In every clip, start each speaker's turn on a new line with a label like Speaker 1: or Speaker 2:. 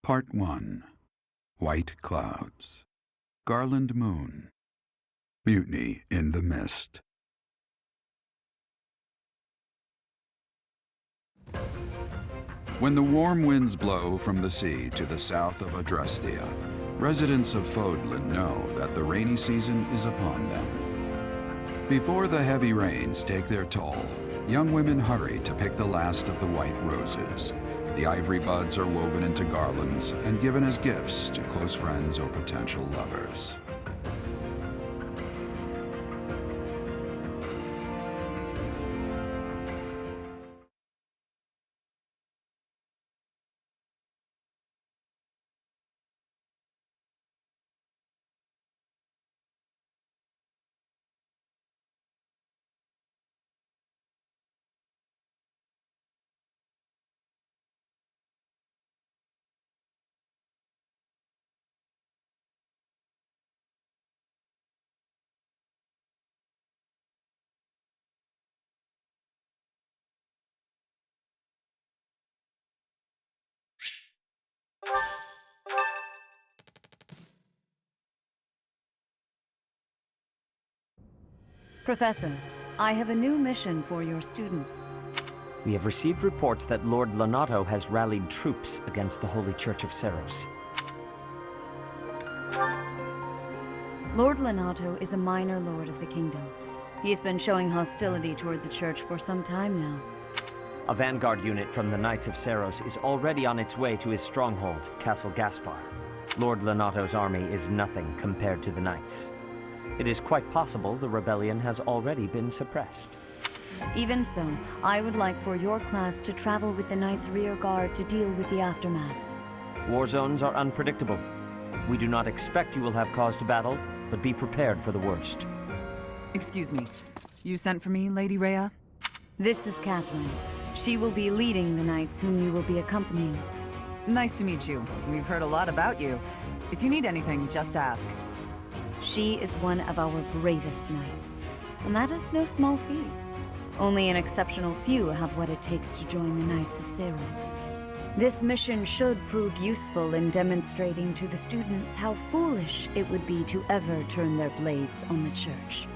Speaker 1: Part 1. White Clouds. Garland Moon. Mutiny in the Mist. When the warm winds blow from the sea to the south of Dorothea, residents of Fodlan know that the rainy season is upon them. Before the heavy rains take their toll, young women hurry to pick the last of the white roses. The ivory buds are woven into garlands and given as gifts to close friends or potential lovers.
Speaker 2: Professor, I have a new mission for your students.
Speaker 3: We have received reports that Lord Linhardt has rallied troops against the Holy Church of Seiros.
Speaker 2: Lord Linhardt is a minor lord of the kingdom. He's been showing hostility toward the church for some time now.
Speaker 3: A vanguard unit from the Knights of Seiros is already on its way to his stronghold, Castle Caspar. Lord Linhardt's army is nothing compared to the Knights. It is quite possible the rebellion has already been suppressed.
Speaker 2: Even so, I would like for your class to travel with the Knights' rear guard to deal with the aftermath.
Speaker 3: War zones are unpredictable. We do not expect you will have cause to battle, but be prepared for the worst.
Speaker 4: Excuse me. You sent for me, Lady Rhea?
Speaker 2: This is Catherine. She will be leading the Knights whom you will be accompanying.
Speaker 4: Nice to meet you. We've heard a lot about you. If you need anything, just ask.
Speaker 2: She is one of our bravest knights, and that is no small feat. Only an exceptional few have what it takes to join the Knights of Seiros. This mission should prove useful in demonstrating to the students how foolish it would be to ever turn their blades on the Church.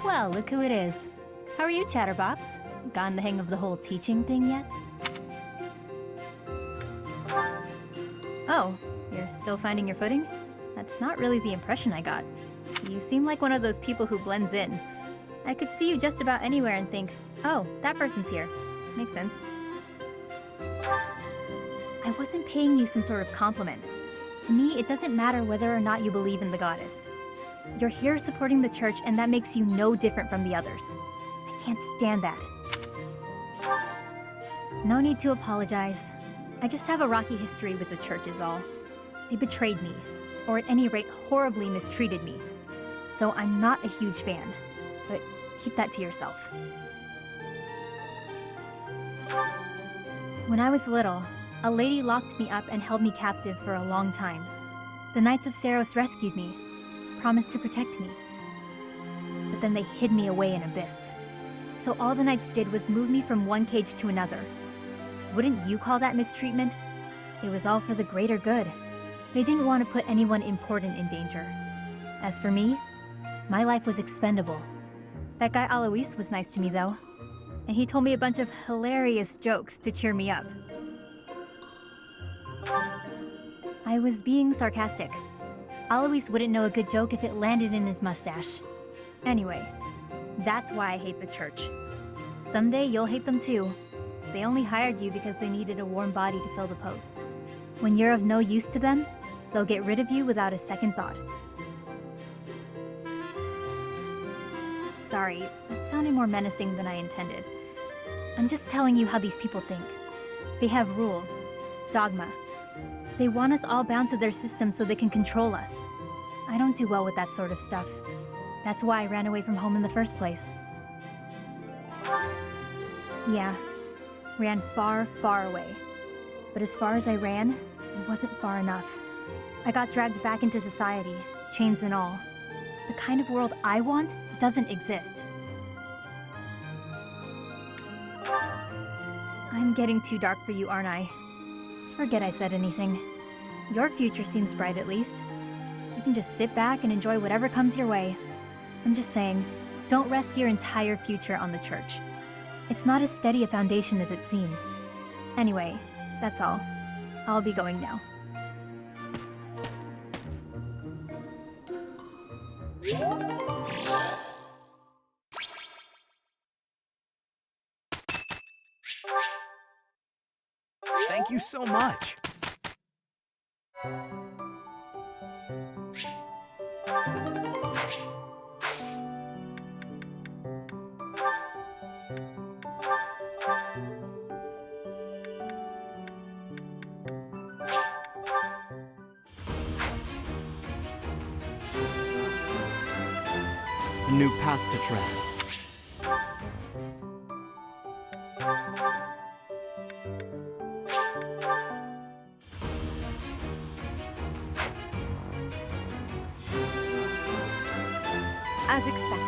Speaker 5: Well, look who it is. How are you, Chatterbox? Gotten the hang of the whole teaching thing yet? Oh, you're still finding your footing? That's not really the impression I got. You seem like one of those people who blends in. I could see you just about anywhere and think, oh, that person's here. Makes sense. I wasn't paying you some sort of compliment. To me, it doesn't matter whether or not you believe in the goddess. You're here supporting the church, and that makes you no different from the others. I can't stand that. No need to apologize. I just have a rocky history with the church is all. They betrayed me, or at any rate horribly mistreated me. So I'm not a huge fan, but keep that to yourself. When I was little, a lady locked me up and held me captive for a long time. The Knights of Seiros rescued me, promised to protect me. But then they hid me away in Abyss. So all the Knights did was move me from one cage to another. Wouldn't you call that mistreatment? It was all for the greater good. They didn't want to put anyone important in danger. As for me, my life was expendable. That guy Alois was nice to me though, and he told me a bunch of hilarious jokes to cheer me up. I was being sarcastic. Alois wouldn't know a good joke if it landed in his mustache. Anyway, that's why I hate the church. Someday you'll hate them too. They only hired you because they needed a warm body to fill the post. When you're of no use to them, they'll get rid of you without a second thought. Sorry, that sounded more menacing than I intended. I'm just telling you how these people think. They have rules, dogma. They want us all bound to their system so they can control us. I don't do well with that sort of stuff. That's why I ran away from home in the first place. Yeah, ran far, far away. But as far as I ran, it wasn't far enough. I got dragged back into society, chains and all. The kind of world I want doesn't exist. I'm getting too dark for you, aren't I? Forget I said anything. Your future seems bright at least. You can just sit back and enjoy whatever comes your way. I'm just saying, don't rest your entire future on the church. It's not as steady a foundation as it seems. Anyway, that's all. I'll be going now.
Speaker 6: Thank you so much.
Speaker 7: A new path to tread.
Speaker 2: As expected.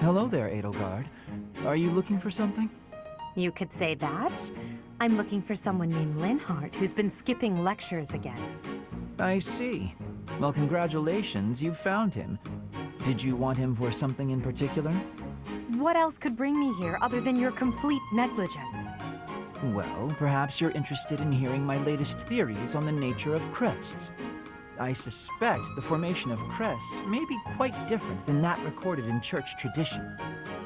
Speaker 6: Hello there, Edelgard. Are you looking for something?
Speaker 8: You could say that. I'm looking for someone named Linhardt who's been skipping lectures again.
Speaker 6: I see. Well, congratulations, you found him. Did you want him for something in particular?
Speaker 8: What else could bring me here other than your complete negligence?
Speaker 6: Well, perhaps you're interested in hearing my latest theories on the nature of crests. I suspect the formation of crests may be quite different than that recorded in church tradition.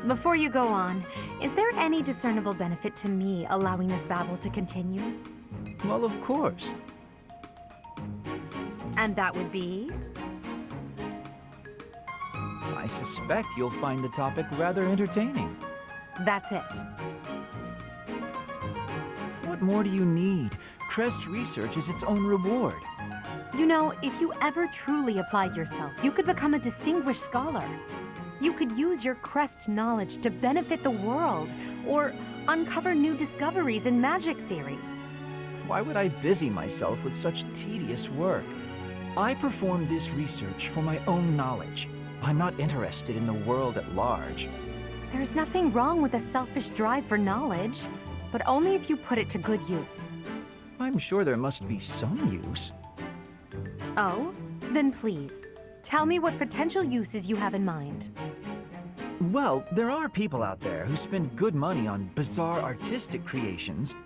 Speaker 8: Before you go on, is there any discernible benefit to me allowing this babble to continue?
Speaker 6: Well, of course.
Speaker 8: And that would be?
Speaker 6: I suspect you'll find the topic rather entertaining.
Speaker 8: That's it.
Speaker 6: What more do you need? Crest research is its own reward.
Speaker 8: You know, if you ever truly applied yourself, you could become a distinguished scholar. You could use your crest knowledge to benefit the world, or uncover new discoveries in magic theory.
Speaker 6: Why would I busy myself with such tedious work? I perform this research for my own knowledge. I'm not interested in the world at large.
Speaker 8: There's nothing wrong with a selfish drive for knowledge, but only if you put it to good use.
Speaker 6: I'm sure there must be some use.
Speaker 8: Oh? Then please, tell me what potential uses you have in mind.
Speaker 6: Well, there are people out there who spend good money on bizarre artistic creations,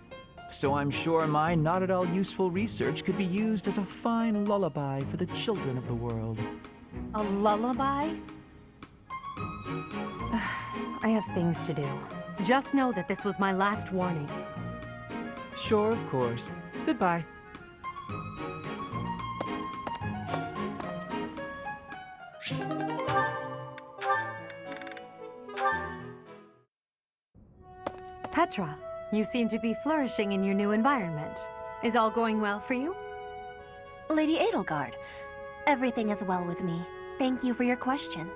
Speaker 6: so I'm sure my not at all useful research could be used as a fine lullaby for the children of the world.
Speaker 8: A lullaby? I have things to do. Just know that this was my last warning.
Speaker 6: Sure, of course. Goodbye.
Speaker 8: Petra, you seem to be flourishing in your new environment. Is all going well for you?
Speaker 9: Lady Edelgard, everything is well with me. Thank you for your question.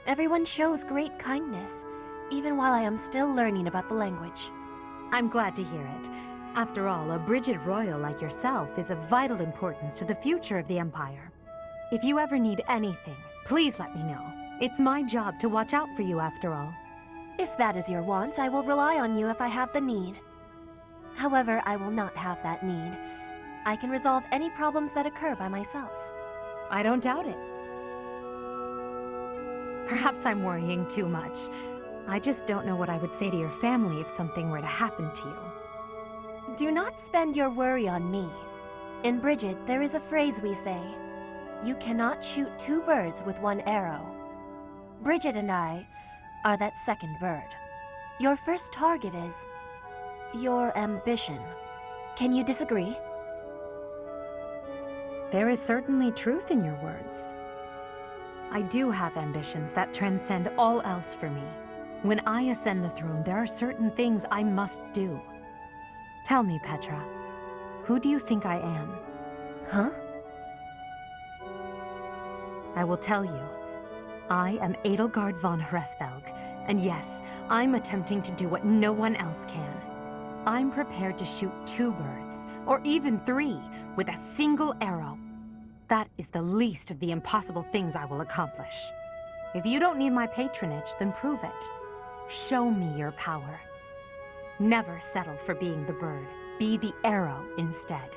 Speaker 9: Everyone shows great kindness, even while I am still learning about the language.
Speaker 8: I'm glad to hear it. After all, a Brigid Royal like yourself is of vital importance to the future of the Empire. If you ever need anything, please let me know. It's my job to watch out for you after all.
Speaker 9: If that is your want, I will rely on you if I have the need. However, I will not have that need. I can resolve any problems that occur by myself.
Speaker 8: I don't doubt it. Perhaps I'm worrying too much. I just don't know what I would say to your family if something were to happen to you.
Speaker 9: Do not spend your worry on me. In Brigid, there is a phrase we say, You cannot shoot two birds with one arrow. Bridget and I are that second bird. Your first target is your ambition. Can you disagree?
Speaker 8: There is certainly truth in your words. I do have ambitions that transcend all else for me. When I ascend the throne, there are certain things I must do. Tell me, Petra, who do you think I am?
Speaker 9: Huh?
Speaker 8: I will tell you. I am Edelgard von Hresvelg, and yes, I'm attempting to do what no one else can. I'm prepared to shoot two birds, or even three, with a single arrow. That is the least of the impossible things I will accomplish. If you don't need my patronage, then prove it. Show me your power. Never settle for being the bird. Be the arrow instead.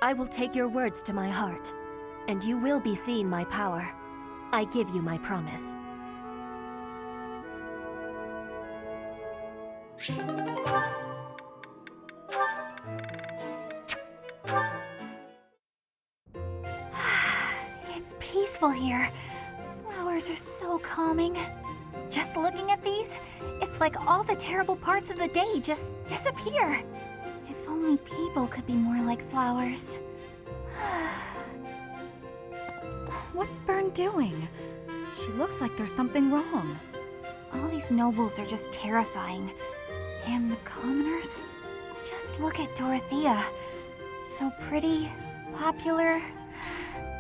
Speaker 9: I will take your words to my heart, and you will be seeing my power. I give you my promise.
Speaker 5: It's peaceful here. Flowers are so calming. Just looking at these, it's like all the terrible parts of the day just disappear. If only people could be more like flowers.
Speaker 2: What's Bern doing? She looks like there's something wrong.
Speaker 5: All these nobles are just terrifying. And the commoners? Just look at Dorothea. So pretty, popular,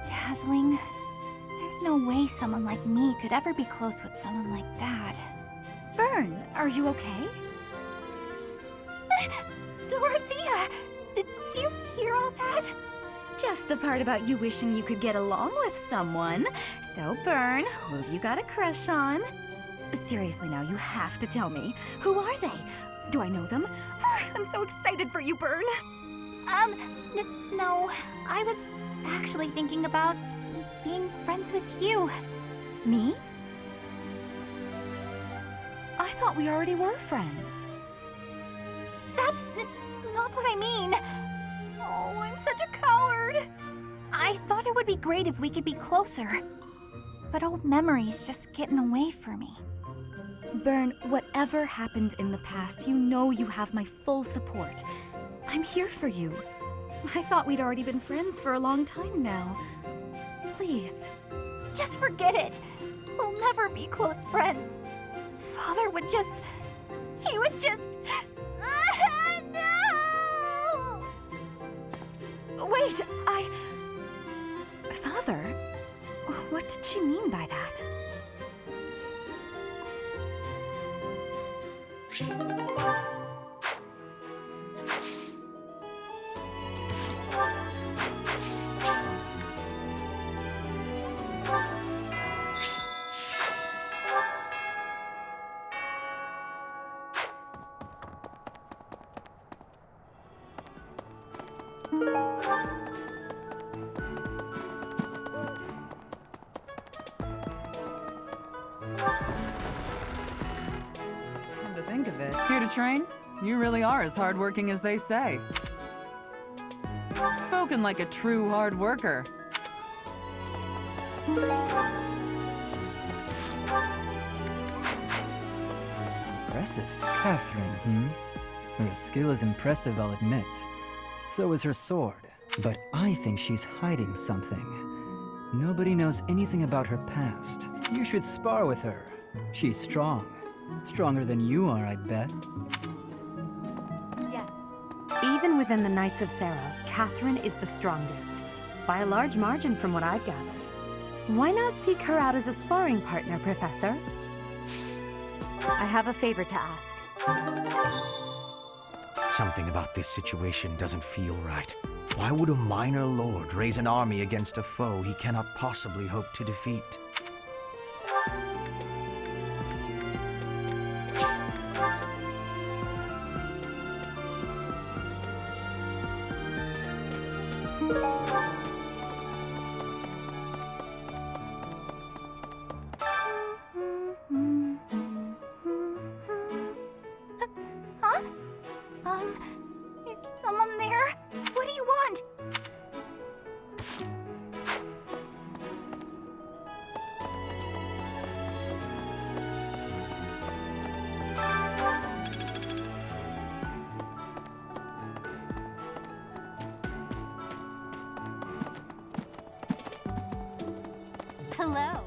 Speaker 5: dazzling. There's no way someone like me could ever be close with someone like that.
Speaker 2: Bern, are you okay?
Speaker 5: Dorothea! Did you hear all that?
Speaker 2: Just the part about you wishing you could get along with someone. So, Bern, who have you got a crush on? Seriously now, you have to tell me. Who are they? Do I know them? I'm so excited for you, Bern.
Speaker 5: No. I was actually thinking about being friends with you.
Speaker 2: Me? I thought we already were friends.
Speaker 5: That's not what I mean. Oh, I'm such a coward. I thought it would be great if we could be closer. But old memories just get in the way for me.
Speaker 2: Bern, whatever happened in the past, you know you have my full support. I'm here for you. I thought we'd already been friends for a long time now. Please.
Speaker 5: Just forget it. We'll never be close friends. Father would just... He would just... No!
Speaker 2: Wait, Father? What did she mean by that?
Speaker 4: Come to think of it, here to train? You really are as hardworking as they say. Spoken like a true hard worker.
Speaker 10: Impressive. Catherine, Her skill is impressive, I'll admit. So is her sword. But I think she's hiding something. Nobody knows anything about her past. You should spar with her. She's strong. Stronger than you are, I'd bet.
Speaker 8: Yes. Even within the Knights of Seiros, Catherine is the strongest. By a large margin from what I've gathered. Why not seek her out as a sparring partner, Professor? I have a favor to ask.
Speaker 11: Something about this situation doesn't feel right. Why would a minor lord raise an army against a foe he cannot possibly hope to defeat?
Speaker 5: Is someone there? What do you want?
Speaker 9: Hello.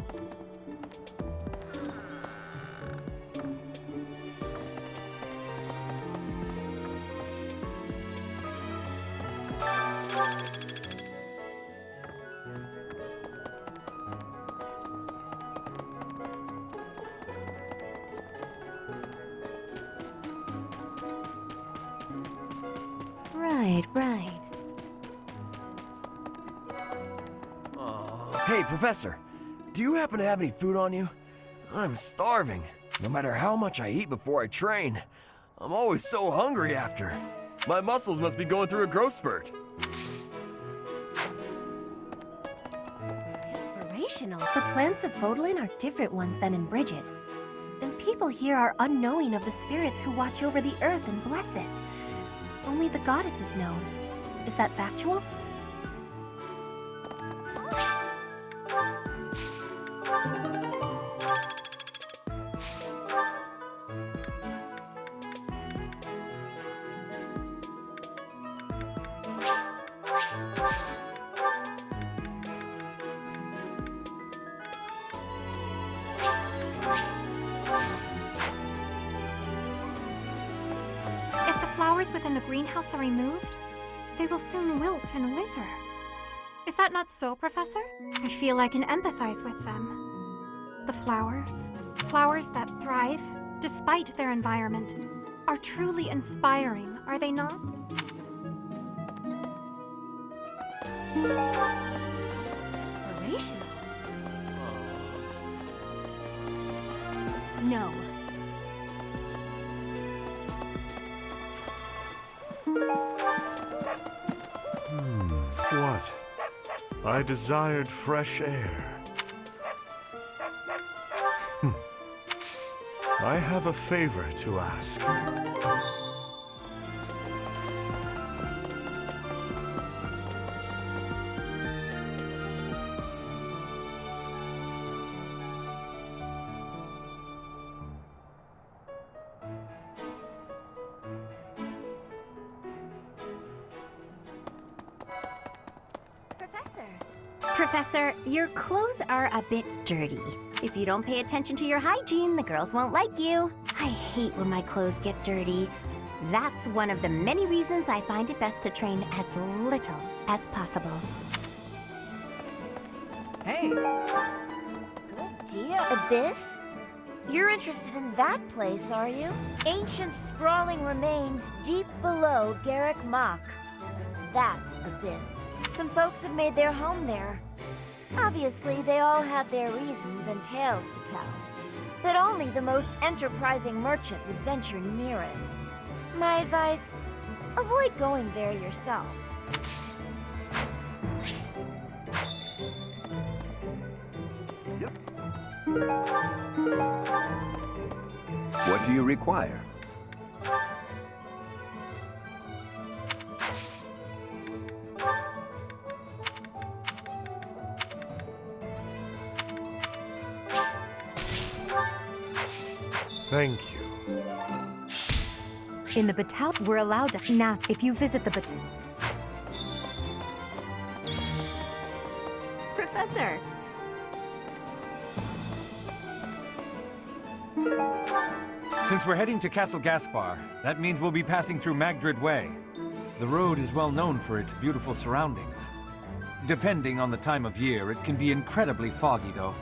Speaker 2: Right.
Speaker 12: Hey, Professor. Do you happen to have any food on you? I'm starving. No matter how much I eat before I train, I'm always so hungry after. My muscles must be going through a growth spurt.
Speaker 9: Inspirational. The plants of Fodlan are different ones than in Bridget. And people here are unknowing of the spirits who watch over the earth and bless it. Only the goddesses know. Is that factual?
Speaker 5: Within the greenhouse are removed, they will soon wilt and wither. Is that not so, Professor? I feel I can empathize with them. The flowers that thrive, despite their environment, are truly inspiring, are they not?
Speaker 9: Inspirational? No.
Speaker 13: What? I desired fresh air. I have a favor to ask.
Speaker 14: Professor, your clothes are a bit dirty. If you don't pay attention to your hygiene, the girls won't like you. I hate when my clothes get dirty. That's one of the many reasons I find it best to train as little as possible.
Speaker 15: Hey!
Speaker 14: Good deal. Abyss? You're interested in that place, are you? Ancient sprawling remains deep below Garrick Mach. That's Abyss. Some folks have made their home there. Obviously, they all have their reasons and tales to tell. But only the most enterprising merchant would venture near it. My advice, avoid going there yourself.
Speaker 16: What do you require?
Speaker 13: Thank you.
Speaker 8: In the battalion, we're allowed to nap if you visit the battalion.
Speaker 14: Professor!
Speaker 17: Since we're heading to Castle Caspar, that means we'll be passing through Magdred Way. The road is well known for its beautiful surroundings. Depending on the time of year, it can be incredibly foggy, though.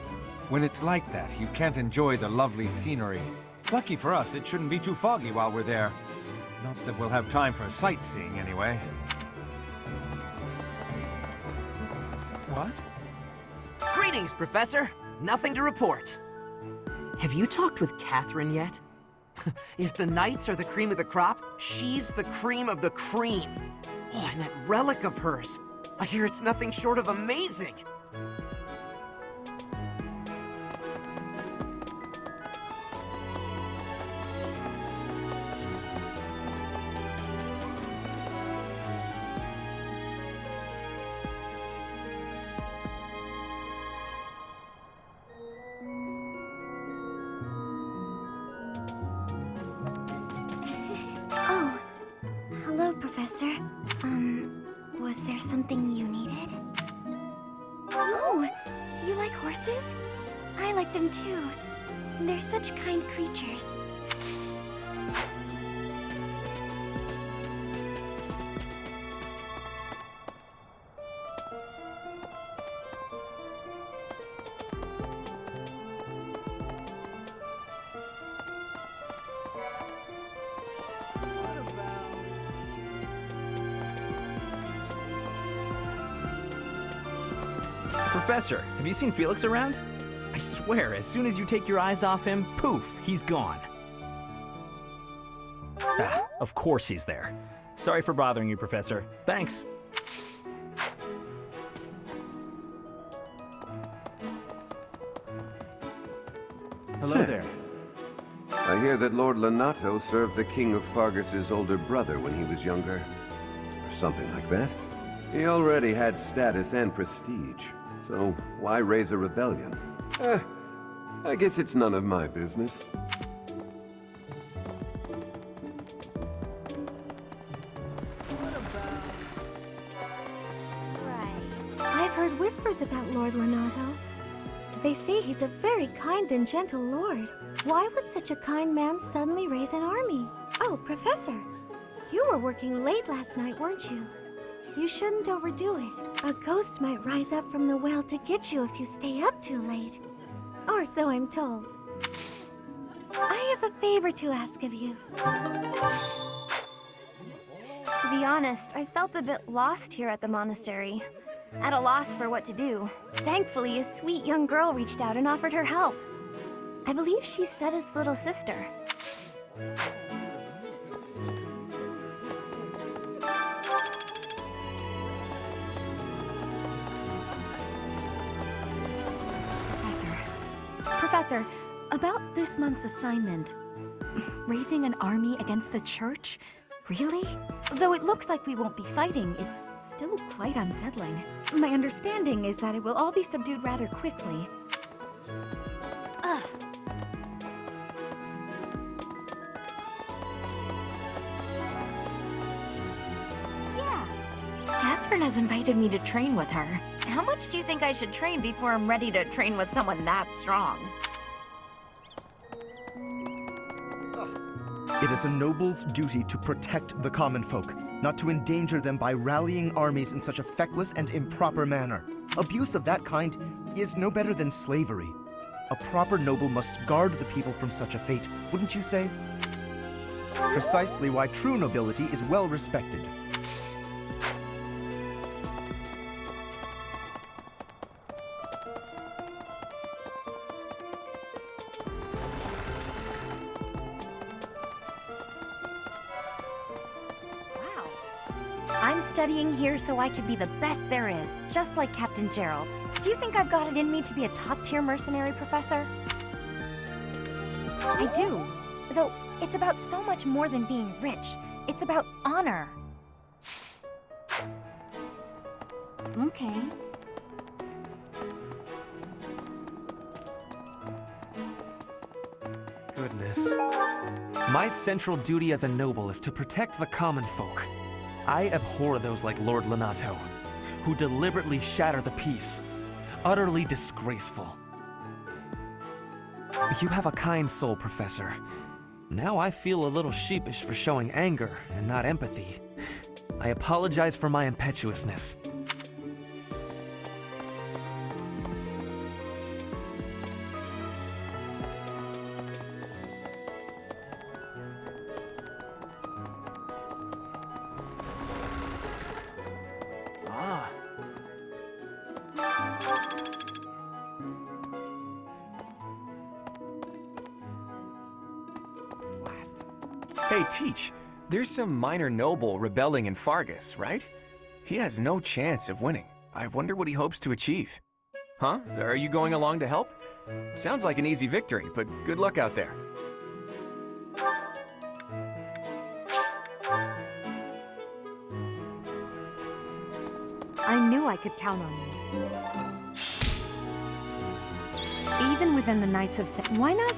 Speaker 17: When it's like that, you can't enjoy the lovely scenery. Lucky for us, it shouldn't be too foggy while we're there. Not that we'll have time for sightseeing, anyway.
Speaker 15: What? Greetings, Professor. Nothing to report. Have you talked with Catherine yet? If the knights are the cream of the crop, she's the cream of the cream. Oh, and that relic of hers. I hear it's nothing short of amazing.
Speaker 14: Professor, was there something you needed? Oh,
Speaker 18: You like horses? I like them too. They're such kind creatures.
Speaker 19: Professor, have you seen Felix around? I swear, as soon as you take your eyes off him, poof, he's gone. Ah, of course he's there. Sorry for bothering you, Professor. Thanks.
Speaker 16: Hello there. I hear that Lord Lonato served the King of Fargus's older brother when he was younger. Or something like that. He already had status and prestige. So why raise a rebellion? I guess it's none of my business.
Speaker 18: Right. I've heard whispers about Lord Lonato. They say he's a very kind and gentle lord. Why would such a kind man suddenly raise an army? Oh, Professor, you were working late last night, weren't you? You shouldn't overdo it. A ghost might rise up from the well to get you if you stay up too late. Or so I'm told. I have a favor to ask of you.
Speaker 20: To be honest, I felt a bit lost here at the monastery. At a loss for what to do. Thankfully, a sweet young girl reached out and offered her help. I believe she's Seth's little sister.
Speaker 2: Professor, about this month's assignment. Raising an army against the church? Really? Though it looks like we won't be fighting, it's still quite unsettling. My understanding is that it will all be subdued rather quickly. Ugh.
Speaker 20: Yeah. Catherine has invited me to train with her. How much do you think I should train before I'm ready to train with someone that strong?
Speaker 21: It is a noble's duty to protect the common folk, not to endanger them by rallying armies in such a feckless and improper manner. Abuse of that kind is no better than slavery. A proper noble must guard the people from such a fate, wouldn't you say? Precisely why true nobility is well respected.
Speaker 20: I'm studying here so I can be the best there is, just like Captain Gerald. Do you think I've got it in me to be a top-tier mercenary, Professor? I do. Though, it's about so much more than being rich. It's about honor.
Speaker 2: Okay.
Speaker 11: Goodness. My central duty as a noble is to protect the common folk. I abhor those like Lord Lonato, who deliberately shatter the peace. Utterly disgraceful. You have a kind soul, Professor. Now I feel a little sheepish for showing anger and not empathy. I apologize for my impetuousness.
Speaker 22: Hey, Teach, there's some minor noble rebelling in Fargus, right? He has no chance of winning. I wonder what he hopes to achieve. Huh? Are you going along to help? Sounds like an easy victory, but good luck out there.
Speaker 8: I knew I could count on you. Even within the Knights of why not?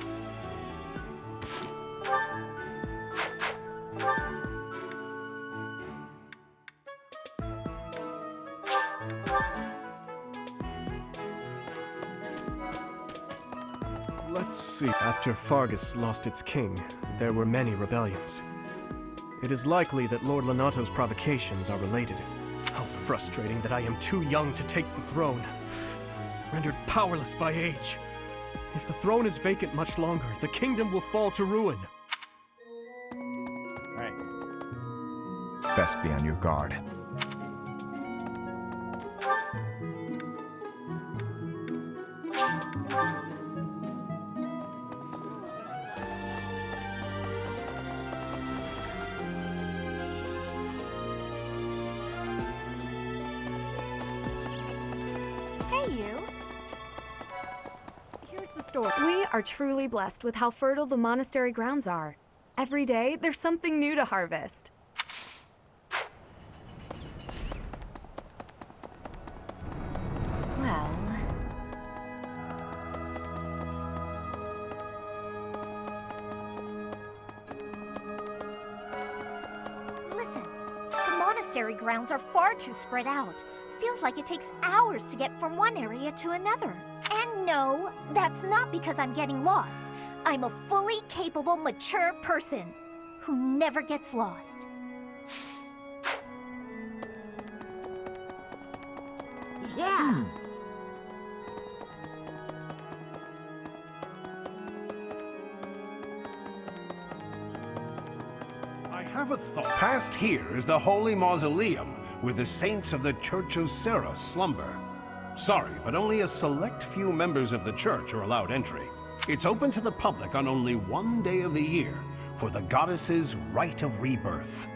Speaker 1: Let's see. After Fargus lost its king, there were many rebellions. It is likely that Lord Lonato's provocations are related. How frustrating that I am too young to take the throne, rendered powerless by age. If the throne is vacant much longer, the kingdom will fall to ruin.
Speaker 3: Hey. Best be on your guard.
Speaker 23: We are truly blessed with how fertile the monastery grounds are. Every day, there's something new to harvest.
Speaker 2: Well...
Speaker 14: Listen, the monastery grounds are far too spread out. Feels like it takes hours to get from one area to another. And no, that's not because I'm getting lost. I'm a fully capable, mature person who never gets lost. Yeah.
Speaker 24: I have a thought. Past here is the Holy Mausoleum, where the saints of the Church of Seros slumber. Sorry, but only a select few members of the church are allowed entry. It's open to the public on only one day of the year, for the goddess's rite of rebirth.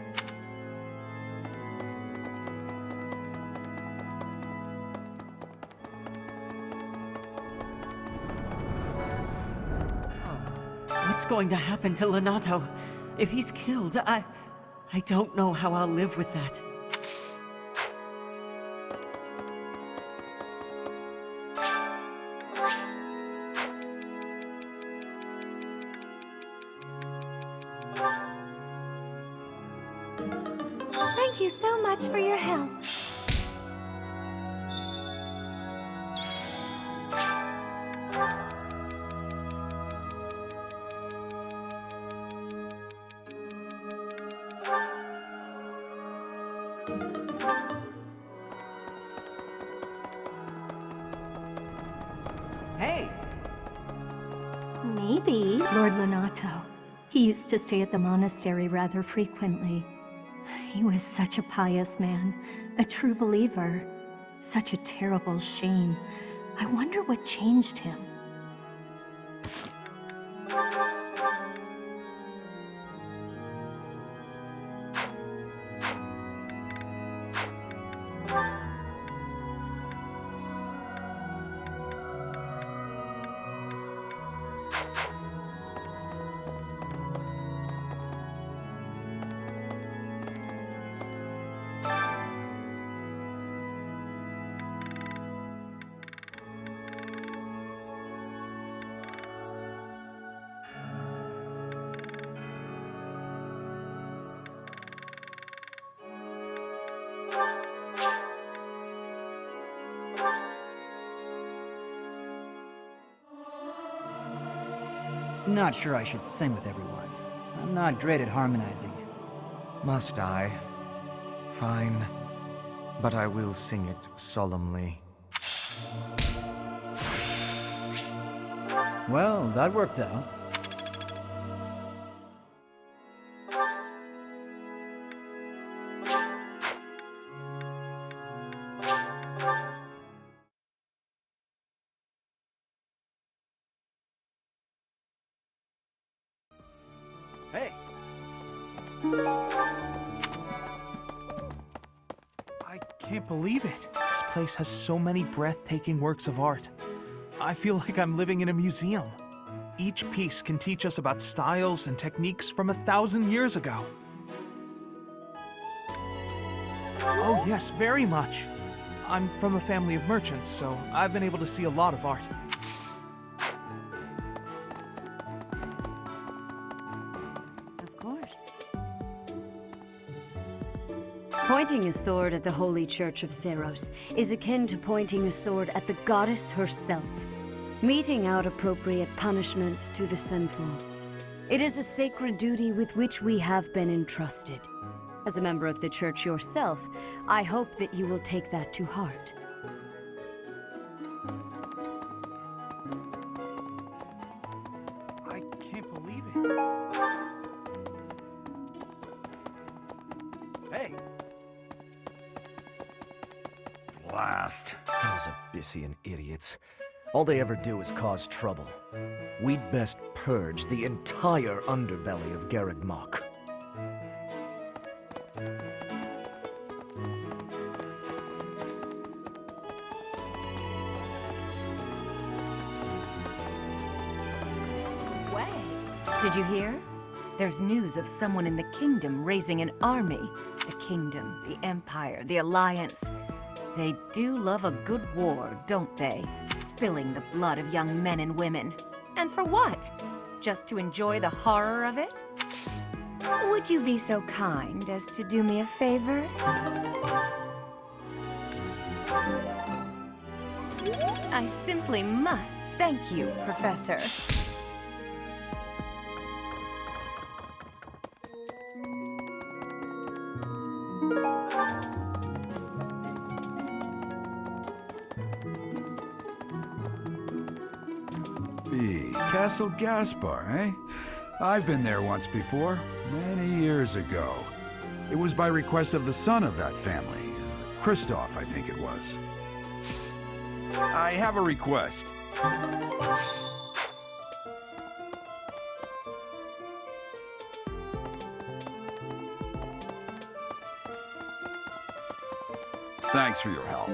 Speaker 25: What's going to happen to Lonato? If he's killed, I don't know how I'll live with that.
Speaker 18: Thank you so much for your help.
Speaker 25: Hey!
Speaker 5: Maybe Lord Lonato. He used to stay at the monastery rather frequently. He was such a pious man, a true believer. Such a terrible shame. I wonder what changed him.
Speaker 10: Not sure I should sing with everyone. I'm not great at harmonizing.
Speaker 11: Must I? Fine. But I will sing it solemnly.
Speaker 10: Well, that worked out.
Speaker 1: Hey!
Speaker 6: I can't believe it. This place has so many breathtaking works of art. I feel like I'm living in a museum. Each piece can teach us about styles and techniques from 1,000 years ago. Oh yes, very much. I'm from a family of merchants, so I've been able to see a lot of art.
Speaker 2: Of course. Pointing a sword at the Holy Church of Seros is akin to pointing a sword at the goddess herself. meting out appropriate punishment to the sinful. It is a sacred duty with which we have been entrusted. As a member of the Church yourself, I hope that you will take that to heart.
Speaker 22: I can't believe it.
Speaker 6: Hey! Blast. Those Abyssian idiots. All they ever do is cause trouble. We'd best purge the entire underbelly of Garland Moon.
Speaker 4: Did you hear? There's news of someone in the kingdom raising an army. The kingdom, the empire, the alliance. They do love a good war, don't they? Spilling the blood of young men and women. And for what? Just to enjoy the horror of it? Would you be so kind as to do me a favor? I simply must thank you, Professor.
Speaker 7: Castle Caspar, eh? I've been there once before, many years ago. It was by request of the son of that family. Christoph, I think it was. I have a request. Thanks for your help.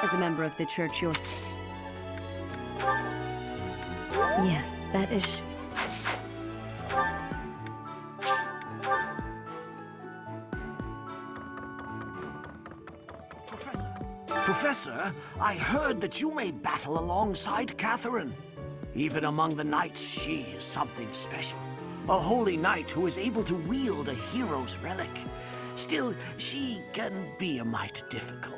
Speaker 2: As a member of the Church yourself. Yes, that is...
Speaker 9: Professor, I heard that you may battle alongside Catherine. Even among the knights, she is something special. A holy knight who is able to wield a hero's relic. Still, she can be a mite difficult.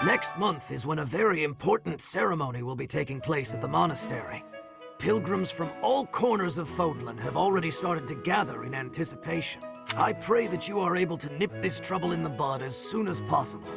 Speaker 15: Next month is when a very important ceremony will be taking place at the monastery. Pilgrims from all corners of Fodlan have already started to gather in anticipation. I pray that you are able to nip this trouble in the bud as soon as possible.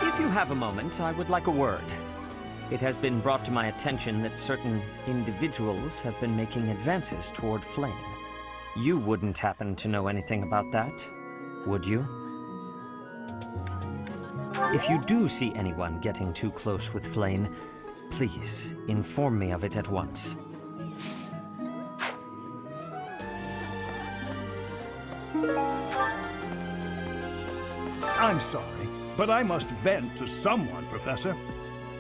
Speaker 12: If you have a moment, I would like a word. It has been brought to my attention that certain individuals have been making advances toward Flame. You wouldn't happen to know anything about that, would you? If you do see anyone getting too close with Flame, please inform me of it at once.
Speaker 13: I'm sorry, but I must vent to someone, Professor.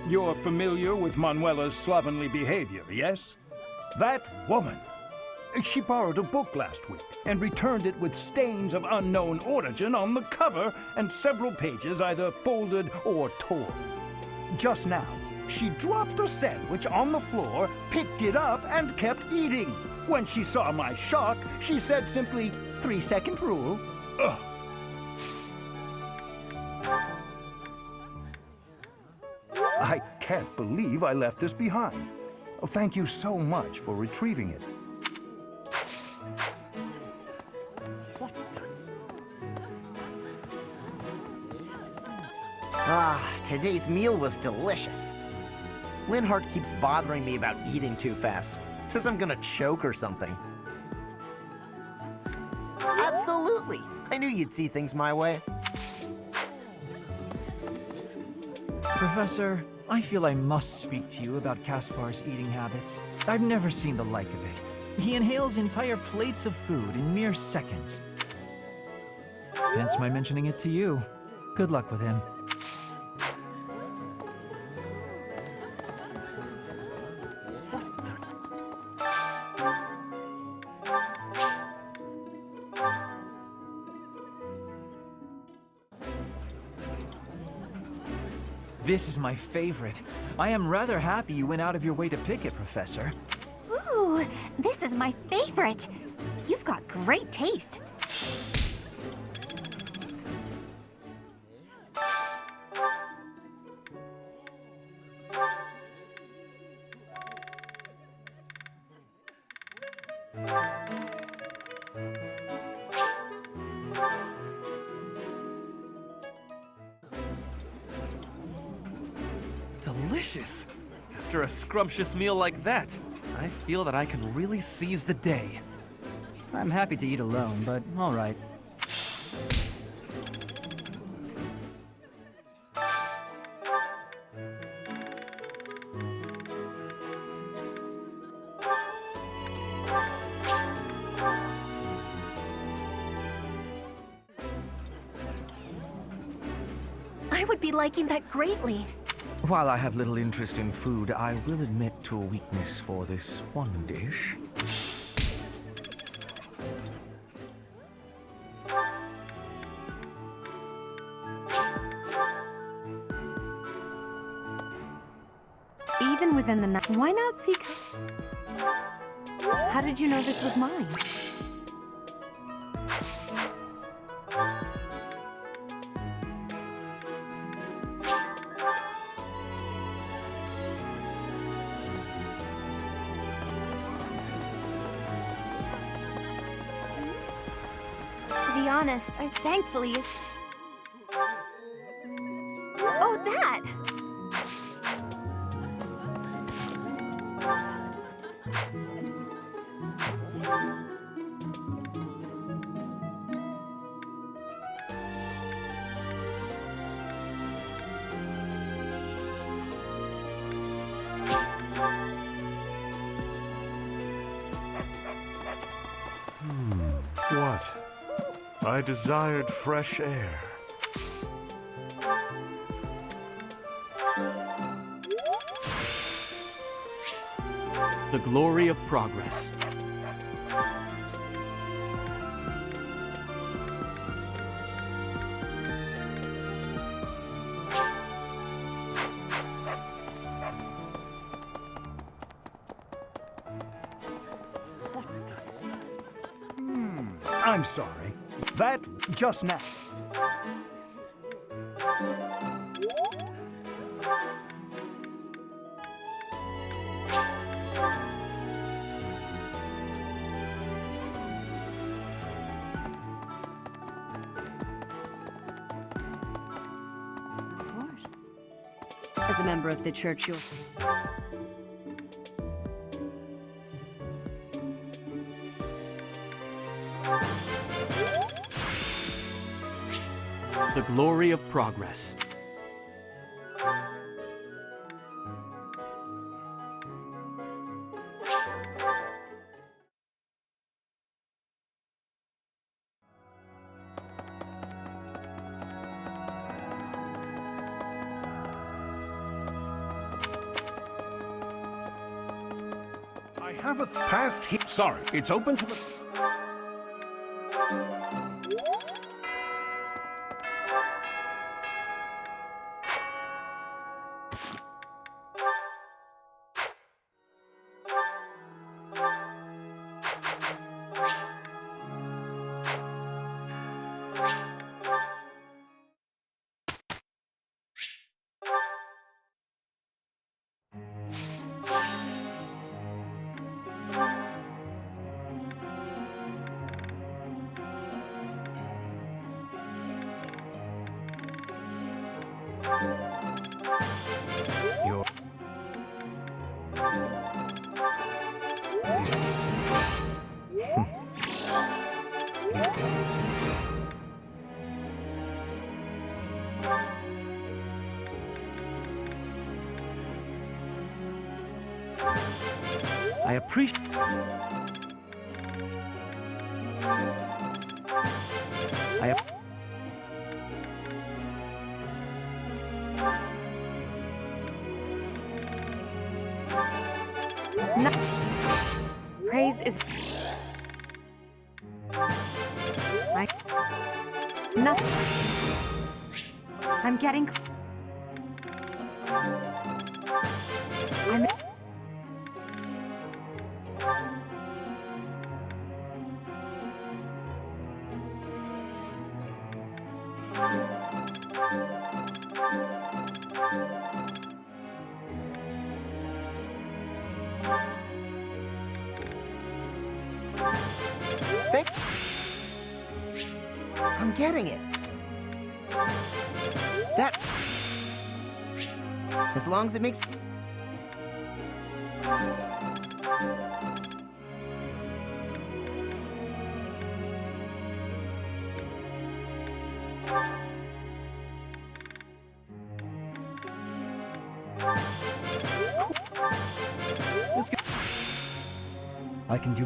Speaker 13: You're familiar with Manuela's slovenly behavior, yes? That woman! She borrowed a book last week and returned it with stains of unknown origin on the cover and several pages either folded or torn. Just now, she dropped a sandwich on the floor, picked it up, and kept eating. When she saw my shock, she said simply, 3-second rule. Ugh.
Speaker 16: I can't believe I left this behind. Thank you so much for retrieving it.
Speaker 15: Today's meal was delicious. Linhardt keeps bothering me about eating too fast. Says I'm gonna choke or something. Absolutely! I knew you'd see things my way.
Speaker 6: Professor, I feel I must speak to you about Caspar's eating habits. I've never seen the like of it. He inhales entire plates of food in mere seconds. Hence my mentioning it to you. Good luck with him. This is my favorite. I am rather happy you went out of your way to pick it, Professor.
Speaker 18: Ooh, this is my favorite. You've got great taste.
Speaker 11: Delicious! After a scrumptious meal like that, I feel that I can really seize the day.
Speaker 10: I'm happy to eat alone, but all right.
Speaker 18: I would be liking that greatly.
Speaker 17: While I have little interest in food, I will admit to a weakness for this one dish.
Speaker 8: Even within the night, why not seek... How did you know this was mine?
Speaker 23: To be honest, I thankfully is... Oh, that!
Speaker 19: What? I desired fresh air.
Speaker 1: The glory of progress.
Speaker 13: I'm sorry. That just now.
Speaker 2: Of course. As a member of the church, you're...
Speaker 1: The glory of progress.
Speaker 24: I have a past here. Sorry, it's open to the...
Speaker 11: I appreciate...
Speaker 8: Praise is... No. I'm getting...
Speaker 15: I'm getting it. That... As long as it makes...
Speaker 10: I can do...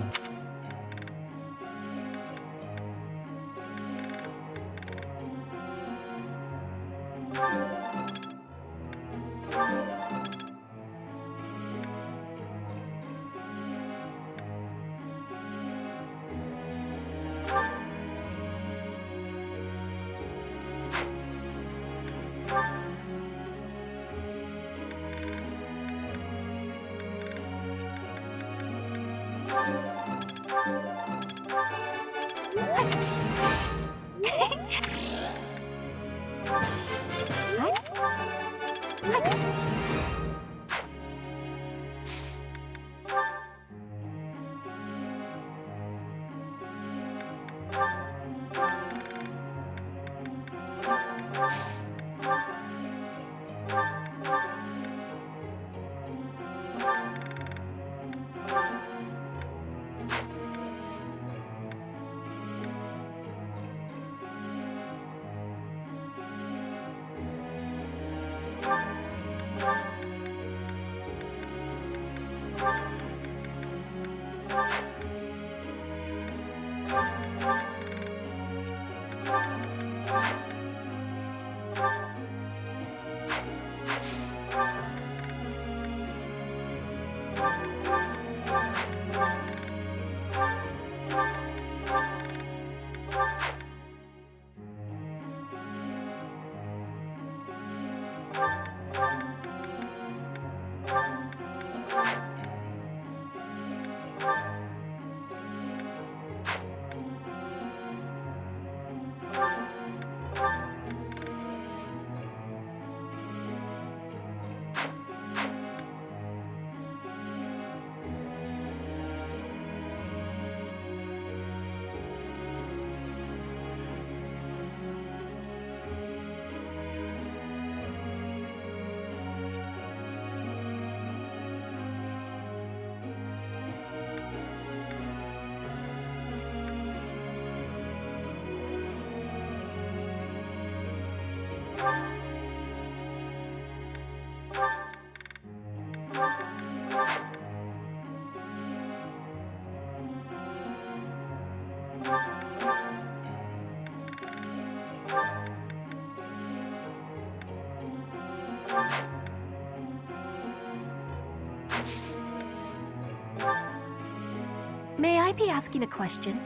Speaker 3: May I be asking a question?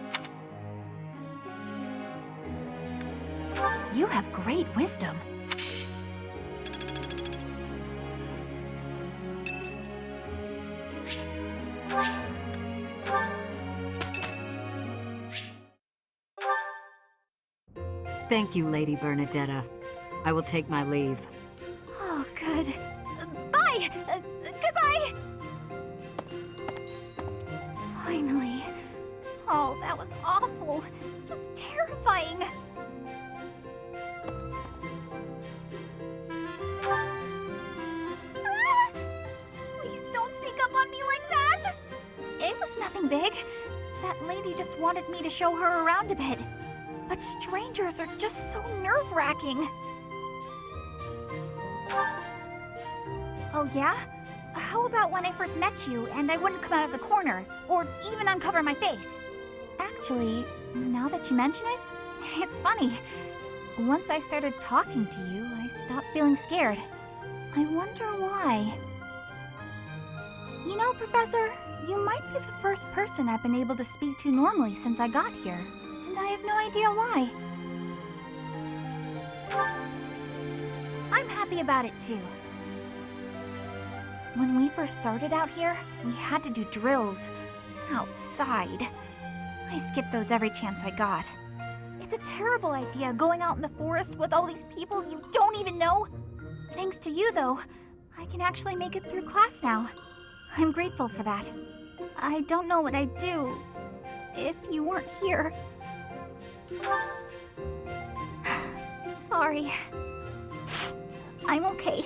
Speaker 3: You have great wisdom.
Speaker 2: Thank you, Lady Bernadetta. I will take my leave.
Speaker 3: Oh, good. Bye! Goodbye! Finally. Oh, that was awful. Just terrifying. Ah! Please don't sneak up on me like that! It was nothing big. That lady just wanted me to show her around a bit. But strangers are just so nerve-wracking. Oh yeah? how about when I first met you and I wouldn't come out of the corner, or even uncover my face? Actually, now that you mention it, it's funny. Once I started talking to you, I stopped feeling scared. I wonder why. You know, Professor, you might be the first person I've been able to speak to normally since I got here, and I have no idea why. I'm happy about it too. When we first started out here, we had to do drills outside. I skipped those every chance I got. It's a terrible idea going out in the forest with all these people you don't even know. Thanks to you, though, I can actually make it through class now. I'm grateful for that. I don't know what I'd do if you weren't here. Sorry. I'm okay.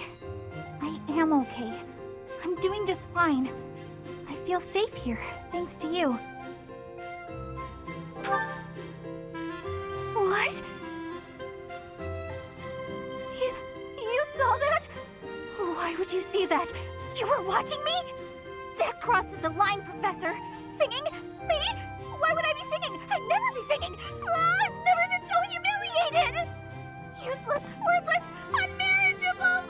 Speaker 3: I am okay. I'm doing just fine. I feel safe here, thanks to you. What? You saw that? Why would you see that? You were watching me? That crosses the line, Professor. Singing? Me? Why would I be singing? I'd never be singing. I've never been so humiliated. Useless, worthless, unmarriageable.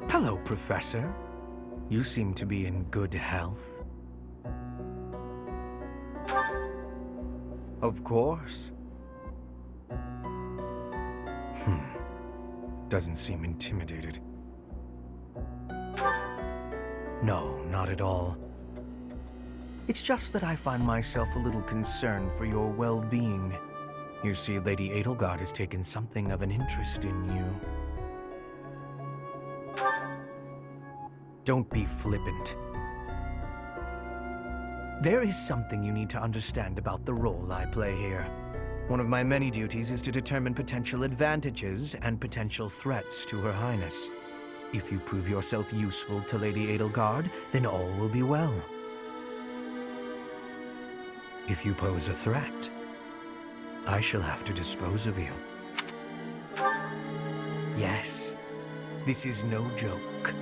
Speaker 17: Hello, Professor. You seem to be in good health. Of course. Doesn't seem intimidated. No, not at all. It's just that I find myself a little concerned for your well-being. You see, Lady Edelgard has taken something of an interest in you. Don't be flippant. There is something you need to understand about the role I play here. One of my many duties is to determine potential advantages and potential threats to Her Highness. If you prove yourself useful to Lady Edelgard, then all will be well. If you pose a threat, I shall have to dispose of you. Yes, this is no joke.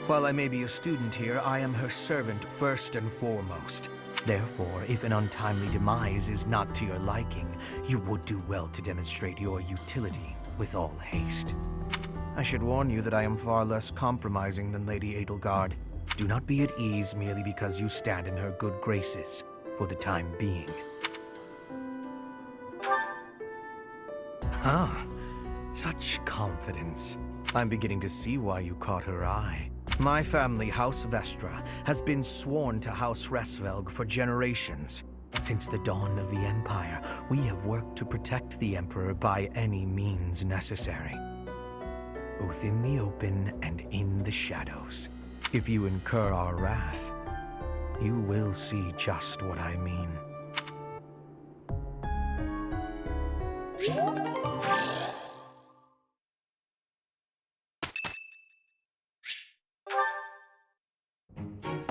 Speaker 17: While I may be a student here, I am her servant first and foremost. Therefore, if an untimely demise is not to your liking, you would do well to demonstrate your utility with all haste. I should warn you that I am far less compromising than Lady Edelgard. Do not be at ease merely because you stand in her good graces for the time being. Such confidence. I'm beginning to see why you caught her eye. My family, House Vestra, has been sworn to House Resvelg for generations. Since the dawn of the Empire, we have worked to protect the Emperor by any means necessary. Both in the open and in the shadows. If you incur our wrath, you will see just what I mean.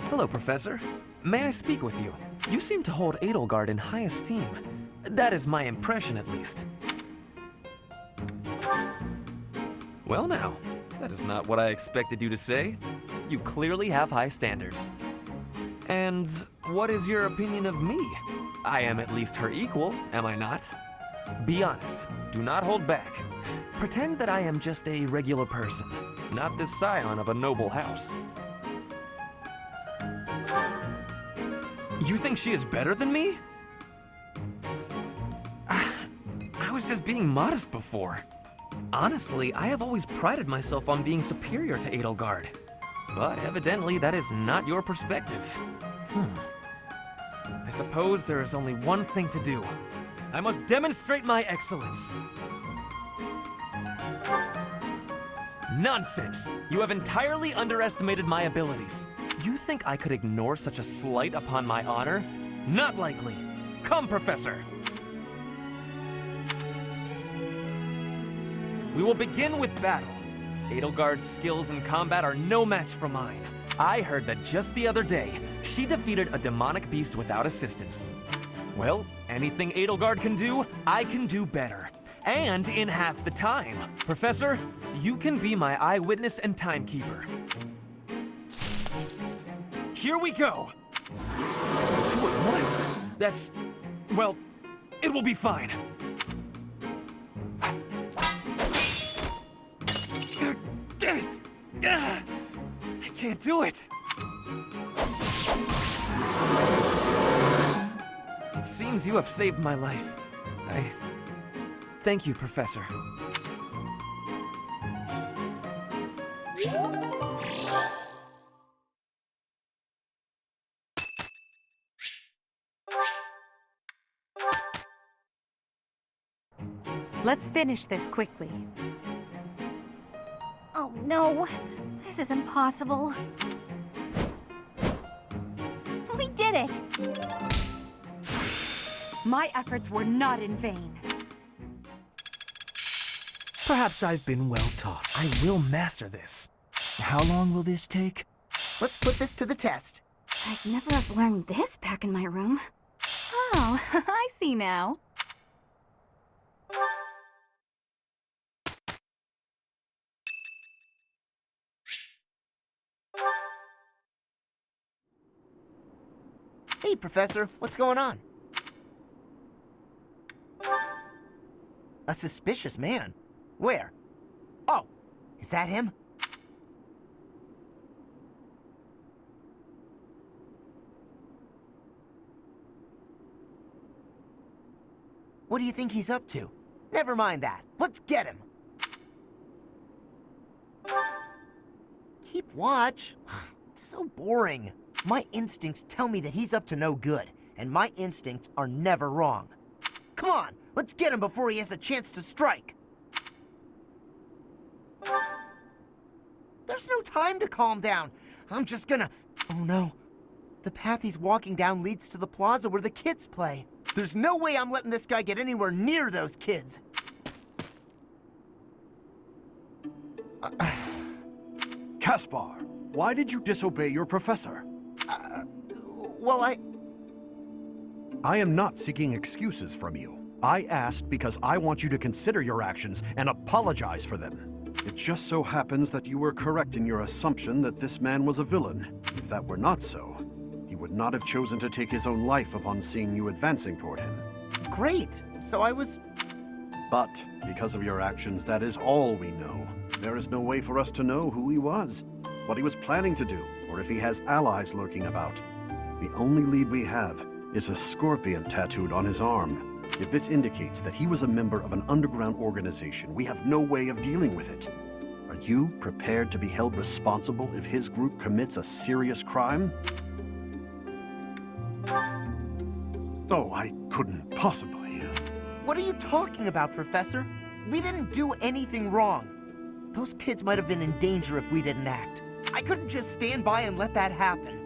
Speaker 11: Hello, Professor. May I speak with you? You seem to hold Edelgard in high esteem. That is my impression, at least. Well now, that is not what I expected you to say. You clearly have high standards. And what is your opinion of me? I am at least her equal, am I not? Be honest, do not hold back. Pretend that I am just a regular person, not the scion of a noble house. You think she is better than me? I was just being modest before. Honestly, I have always prided myself on being superior to Edelgard. But evidently, that is not your perspective. I suppose there is only one thing to do. I must demonstrate my excellence. Nonsense! You have entirely underestimated my abilities. You think I could ignore such a slight upon my honor? Not likely. Come, Professor. We will begin with battle. Edelgard's skills in combat are no match for mine. I heard that just the other day, she defeated a demonic beast without assistance. Well, anything Edelgard can do, I can do better. And in half the time. Professor, you can be my eyewitness and timekeeper. Here we go! 2 at once? That's... well, it will be fine. I can't do it. It seems you have saved my life. Thank you, Professor.
Speaker 8: Let's finish this quickly.
Speaker 3: Oh no, this is impossible. We did it!
Speaker 8: My efforts were not in vain.
Speaker 17: Perhaps I've been well taught.
Speaker 11: I will master this.
Speaker 6: How long will this take?
Speaker 15: Let's put this to the test.
Speaker 2: I'd never have learned this back in my room. Oh, I see now.
Speaker 15: Hey, Professor, what's going on? A suspicious man? Where? Oh, is that him? What do you think he's up to? Never mind that. Let's get him. Keep watch. It's so boring. My instincts tell me that he's up to no good, and my instincts are never wrong. Come on, let's get him before he has a chance to strike. There's no time to calm down. I'm just gonna... Oh no. The path he's walking down leads to the plaza where the kids play. There's no way I'm letting this guy get anywhere near those kids.
Speaker 5: Caspar, why did you disobey your professor?
Speaker 15: Well,
Speaker 5: I am not seeking excuses from you. I asked because I want you to consider your actions and apologize for them. It just so happens that you were correct in your assumption that this man was a villain. If that were not so, he would not have chosen to take his own life upon seeing you advancing toward him.
Speaker 15: Great. So I was...
Speaker 5: But because of your actions, that is all we know. There is no way for us to know who he was, what he was planning to do, or if he has allies lurking about. The only lead we have is a scorpion tattooed on his arm. If this indicates that he was a member of an underground organization, we have no way of dealing with it. Are you prepared to be held responsible if his group commits a serious crime? Oh, I couldn't possibly.
Speaker 15: What are you talking about, Professor? We didn't do anything wrong. Those kids might have been in danger if we didn't act. I couldn't just stand by and let that happen.